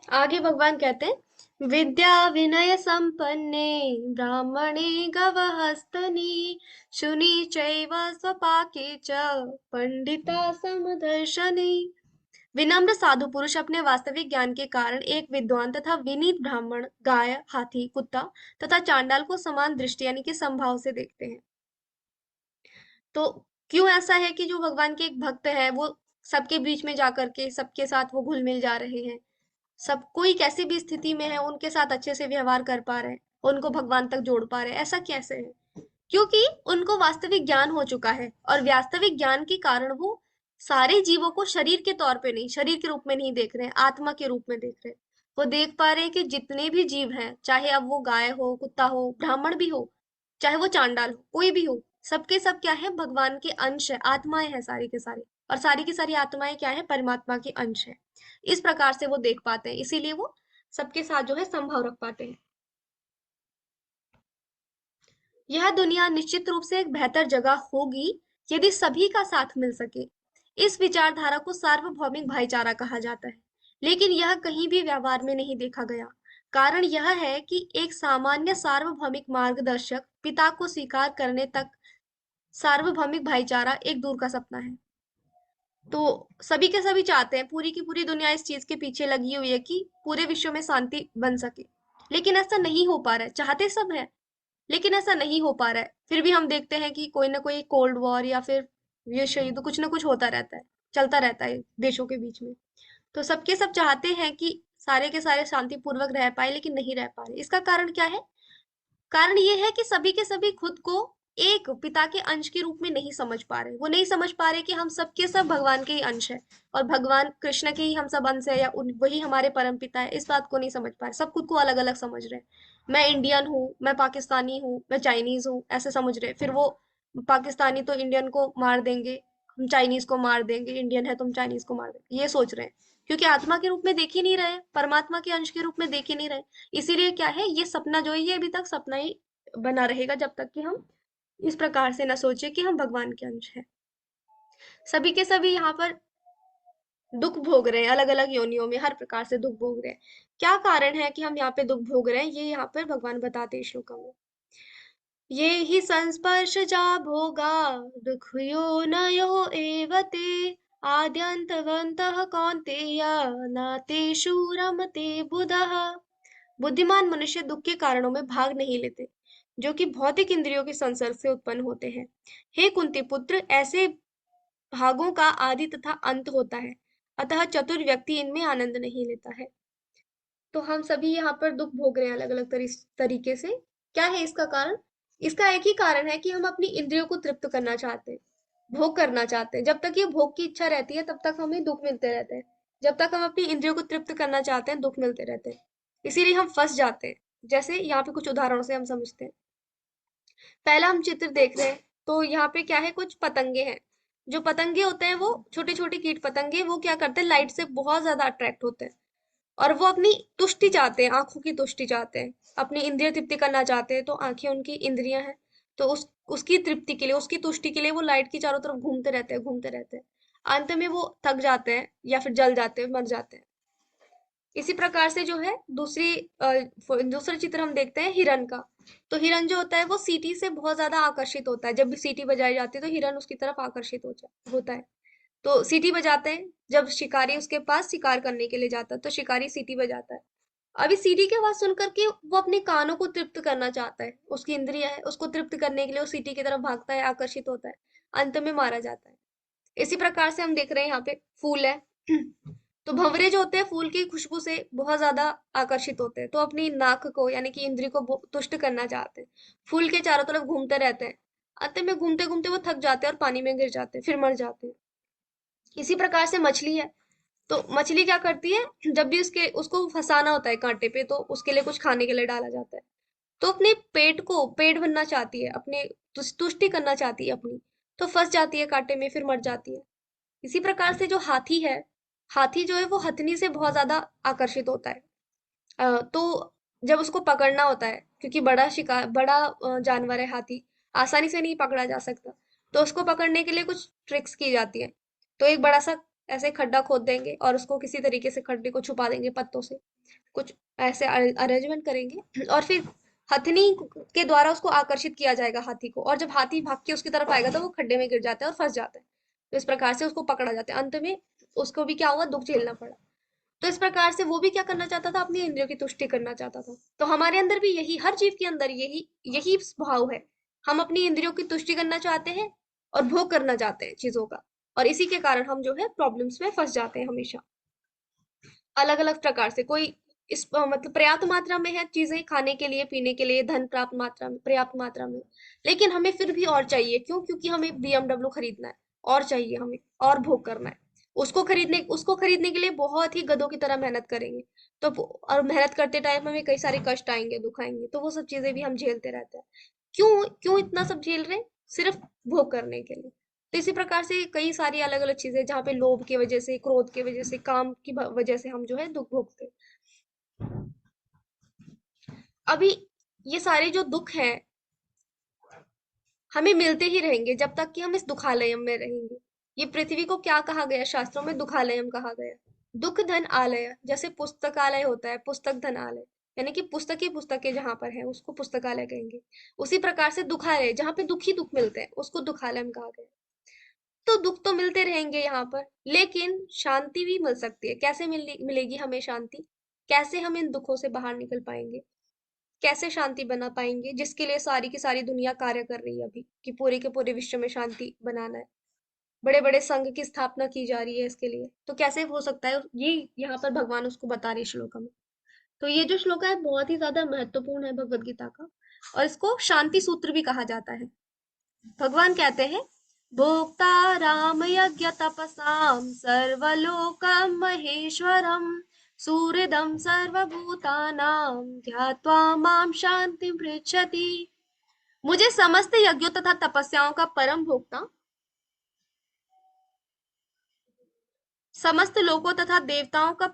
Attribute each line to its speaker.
Speaker 1: आगे भगवान कहते हैं, विद्या विनय संपन्ने ब्राह्मणे गवहस्तनि शुनि चैव स्वपाके च पंडिता समदर्शनि। विनम्र साधु पुरुष अपने वास्तविक ज्ञान के कारण एक विद्वान तथा विनीत ब्राह्मण गाय, हाथी, कुत्ता तथा चांडाल को समान दृष्टि यानी कि समभाव से देखते हैं। तो क्यों ऐसा है कि जो भगवान के एक भक्त है वो सबके बीच में जाकर के सबके साथ वो घुल मिल जा रहे हैं, सब कोई कैसी भी स्थिति में है उनके साथ अच्छे से व्यवहार कर पा रहे हैं, उनको भगवान तक जोड़ पा रहे हैं, ऐसा कैसे है? क्योंकि उनको वास्तविक ज्ञान हो चुका है और वास्तविक ज्ञान के कारण वो सारे जीवों को शरीर के तौर पे नहीं, शरीर के रूप में नहीं देख रहे हैं, आत्मा के रूप में देख रहे हैं। वो देख पा रहे हैं कि जितने भी जीव हैं, चाहे अब वो गाय हो, कुत्ता हो, ब्राह्मण भी हो, चाहे वो चांडाल हो, कोई भी हो, सबके सब क्या है, भगवान के अंश है, आत्माएं हैं सारी के सारी। और सारी की सारी आत्माएं क्या है, परमात्मा के अंश है। इस प्रकार से वो देख पाते हैं, इसीलिए वो सबके साथ जो है संभव रख पाते हैं। यह दुनिया निश्चित रूप से एक बेहतर जगह होगी यदि सभी का साथ मिल सके। इस विचारधारा को सार्वभौमिक भाईचारा कहा जाता है, लेकिन यह कहीं भी व्यवहार में नहीं देखा गया। कारण यह है कि एक सामान्य सार्वभौमिक मार्गदर्शक पिता को स्वीकार करने तक सार्वभौमिक भाईचारा एक दूर का सपना है। तो सभी के सभी चाहते हैं, पूरी की पूरी दुनिया इस चीज के पीछे लगी हुई है कि पूरे विश्व में शांति बन सके, लेकिन ऐसा नहीं हो पा रहा है। चाहते सब है, लेकिन ऐसा नहीं हो पा रहा है। फिर भी हम देखते हैं कि कोई ना कोई कोल्ड वॉर या फिर विश्व युद्ध कुछ ना कुछ होता रहता है, चलता रहता है देशों के बीच में। तो सबके सब चाहते हैं कि सारे के सारे शांतिपूर्वक रह पाए, लेकिन नहीं रह पा रहे। इसका कारण क्या है? कारण ये है कि सभी के सभी खुद को एक पिता के अंश के रूप में नहीं समझ पा रहे। वो नहीं समझ पा रहे कि हम सबके सब भगवान के ही अंश है और भगवान कृष्ण के ही हम सब अंश है, या वही हमारे परम पिता है। इस बात को नहीं समझ पा रहे, सब खुद को अलग अलग समझ रहे हैं। मैं इंडियन हूँ, मैं पाकिस्तानी हूँ, मैं चाइनीज हूँ, ऐसे समझ रहे हैं। फिर वो पाकिस्तानी तो इंडियन को मार देंगे, हम चाइनीज को मार देंगे, इंडियन है तुम चाइनीज को मार देंगे, ये सोच रहे हैं। क्योंकि आत्मा के रूप में देख ही नहीं रहे, परमात्मा के अंश के रूप में देख ही नहीं रहे। इसीलिए क्या है, ये सपना जो है ये अभी तक सपना ही बना रहेगा, जब तक कि हम इस प्रकार से ना सोचे कि हम भगवान के अंश हैं। सभी के सभी यहाँ पर दुख भोग रहे हैं, अलग अलग योनियों में हर प्रकार से दुख भोग रहे हैं। क्या कारण है कि हम यहाँ पे दुख भोग रहे हैं, ये यहाँ पर भगवान बताते हैं श्लोका में। ये ही संस्पर्श जा भोगा दुख यो न यो एवते आद्यंतवन्तः कौन्तेय नातेषु रमते बुधः। बुद्धिमान मनुष्य दुख के कारणों में भाग नहीं लेते, जो कि भौतिक इंद्रियों के संसर्ग से उत्पन्न होते हैं। हे कुंती पुत्र, ऐसे भागों का आदि तथा अंत होता है, अतः चतुर व्यक्ति इनमें आनंद नहीं लेता है। तो हम सभी यहाँ पर दुख भोग रहे हैं अलग अलग तरीके से। क्या है इसका कारण? इसका एक ही कारण है कि हम अपनी इंद्रियों को तृप्त करना चाहते हैं, भोग करना चाहते हैं। जब तक ये भोग की इच्छा रहती है तब तक हमें दुख मिलते रहते हैं। जब तक हम अपनी इंद्रियों को तृप्त करना चाहते हैं, दुख मिलते रहते हैं। इसीलिए हम फंस जाते हैं। जैसे यहाँ पे कुछ उदाहरणों से हम समझते हैं। पहला हम चित्र देख रहे हैं, तो यहाँ पे क्या है, कुछ पतंगे हैं। जो पतंगे होते हैं वो छोटे छोटे कीट पतंगे, वो क्या करते हैं, लाइट से बहुत ज्यादा अट्रैक्ट होते हैं और वो अपनी तुष्टि चाहते हैं, आंखों की तुष्टि चाहते हैं, अपनी इंद्रिय तृप्ति करना चाहते हैं। तो आंखें उनकी इंद्रियां हैं, तो उसकी तृप्ति के लिए, उसकी तुष्टि के लिए वो लाइट की चारों तरफ घूमते रहते हैं, घूमते रहते हैं। अंत में वो थक जाते हैं या फिर जल जाते हैं, मर जाते हैं। इसी प्रकार से जो है दूसरा चित्र हम देखते हैं हिरन का। तो हिरन जो होता है वो सीटी से बहुत ज्यादा आकर्षित होता है। जब भी सीटी बजाई जाती है तो हिरन उसकी तरफ आकर्षित होता है। तो सीटी बजाते हैं, जब शिकारी उसके पास शिकार करने के लिए जाता है तो शिकारी सीटी बजाता है। अभी सीटी की आवाज सुन करके वो अपने कानों को तृप्त करना चाहता है, उसकी इंद्रिय है, उसको तृप्त करने के लिए वो सीटी की तरफ भागता है, आकर्षित होता है, अंत में मारा जाता है। इसी प्रकार से हम देख रहे हैं यहाँ पे फूल है। तो भंवरे जो होते हैं फूल की खुशबू से बहुत ज्यादा आकर्षित होते हैं, तो अपनी नाक को यानी कि इंद्री को तुष्ट करना चाहते हैं, फूल के चारों तरफ घूमते रहते हैं। अंत में घूमते घूमते वो थक जाते हैं और पानी में गिर जाते हैं, फिर मर जाते हैं। इसी प्रकार से मछली है। तो मछली क्या करती है, जब भी उसके उसको फंसाना होता है कांटे पे, तो उसके लिए कुछ खाने के लिए डाला जाता है। तो अपने पेट भरना चाहती है, अपने तुष्टि करना चाहती है अपनी, तो फंस जाती है कांटे में, फिर मर जाती है। इसी प्रकार से जो हाथी है, हाथी जो है वो हथनी से बहुत ज्यादा आकर्षित होता है। तो जब उसको पकड़ना होता है, क्योंकि बड़ा जानवर है हाथी, आसानी से नहीं पकड़ा जा सकता, तो उसको पकड़ने के लिए कुछ ट्रिक्स की जाती है। तो एक बड़ा सा ऐसे खड्डा खोद देंगे और उसको किसी तरीके से खड्डे को छुपा देंगे पत्तों से, कुछ ऐसे अरेंजमेंट करेंगे और फिर हथनी के द्वारा उसको आकर्षित किया जाएगा हाथी को, और जब हाथी भाग के उसकी तरफ आएगा तो वो खड्डे में गिर जाता है और फंस जाता है। तो इस प्रकार से उसको पकड़ा जाता है, अंत में उसको भी क्या हुआ, दुख झेलना पड़ा। तो इस प्रकार से वो भी क्या करना चाहता था, अपनी इंद्रियों की तुष्टि करना चाहता था। तो हमारे अंदर भी यही, हर जीव के अंदर यही यही स्वभाव है। हम अपनी इंद्रियों की तुष्टि करना चाहते हैं और भोग करना चाहते हैं चीजों का, और इसी के कारण हम जो है प्रॉब्लम्स में फंस जाते हैं हमेशा। अलग अलग प्रकार से कोई इस मतलब पर्याप्त मात्रा में है चीजें खाने के लिए, पीने के लिए, धन प्राप्त मात्रा में, पर्याप्त मात्रा में, लेकिन हमें फिर भी और चाहिए। क्यों? क्योंकि हमें बीएमडब्ल्यू खरीदना है, और चाहिए हमें, और भोग करना है। उसको खरीदने के लिए बहुत ही गधों की तरह मेहनत करेंगे। तो और मेहनत करते टाइम हमें कई सारे कष्ट आएंगे, दुख आएंगे, तो वो सब चीजें भी हम झेलते रहते हैं। क्यों क्यों इतना सब झेल रहे हैं? सिर्फ भोग करने के लिए। तो इसी प्रकार से कई सारी अलग अलग चीजें, जहाँ पे लोभ की वजह से, क्रोध की वजह से, काम की वजह से हम जो है दुख भोगते हैं। अभी ये सारे जो दुख हैं हमें मिलते ही रहेंगे जब तक कि हम इस दुखालयम में रहेंगे। ये पृथ्वी को क्या कहा गया शास्त्रों में? दुखालयम कहा गया। दुख धन आलय, जैसे पुस्तकालय होता है, पुस्तक धन आलय, यानी कि पुस्तकें जहां पर है उसको पुस्तकालय कहेंगे। उसी प्रकार से दुखालय, जहां पे दुख ही दुख मिलते हैं, उसको दुखालयम कहा गया। तो दुख तो मिलते रहेंगे यहाँ पर, लेकिन शांति भी मिल सकती है। कैसे मिलेगी हमें शांति? कैसे हम इन दुखों से बाहर निकल पाएंगे? कैसे शांति बना पाएंगे, जिसके लिए सारी की सारी दुनिया कार्य कर रही है अभी, कि पूरे के पूरे विश्व में शांति बनाना है। बड़े बड़े संघ की स्थापना की जा रही है इसके लिए। तो कैसे हो सकता है ये? यहाँ पर भगवान उसको बता रहे श्लोक में। तो ये जो श्लोक है बहुत ही ज्यादा महत्वपूर्ण है भगवत गीता का, और इसको शांति सूत्र भी कहा जाता है। भगवान कहते हैं, भोक्ता राम यज्ञ तपसाम सर्वलोकम महेश्वरम सूर्यदम सर्वभूतानां ध्यात्वा माम शांति पृच्छति। मुझे समस्त यज्ञों तथा तपस्याओं का परम भोक्ता, समस्त लोकों तथा देवताओं का